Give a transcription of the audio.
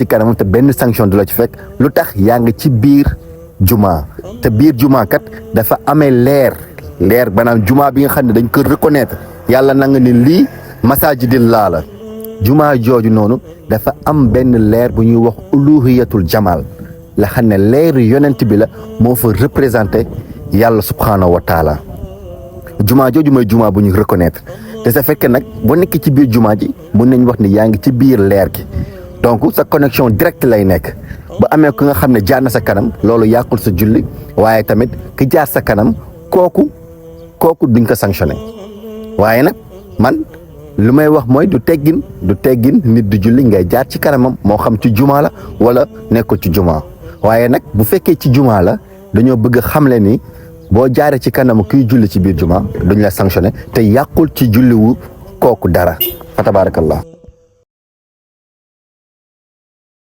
ci kanamam te benn sanction du la ci fekk lu tax yaa ngi ci biir juma te biir juma kat dafa amee leer maanaam juma bi nga xam ne dañ ko reconnaître yàlla na nga ni lii masajidillah la juma jooju noonu dafa am benn leer bu ñuy wax uluhiyatul jamal la xam ne leeru yonent bi la moo fa représenté yàlla subhanahu wa taala juma jooju mooy juma bu ñu reconnaître te sa fekkee nag boo nekk ci biir juma ji mun nañ wax ni yaa ngi ci biir leer gi donc sa connexion direct lay nekk ba amee ku nga xam ne jaar na sa kanam loolu yàqul sa julli waaye tamit ki jaar sa kanam kooku duñ ko sanctionné waaye nag man lu may wax mooy du teggin nit du julli ngay jaar ci kanamam moo xam ci juma la wala nekkul ci juma waaye nag bu fekkee ci juma la dañoo bëgg a xamle ni boo jaaree ci kanamu kuy julli ci biir juma duñ la sanctionné te yàqul ci julliwu kooku dara fa tabarakallah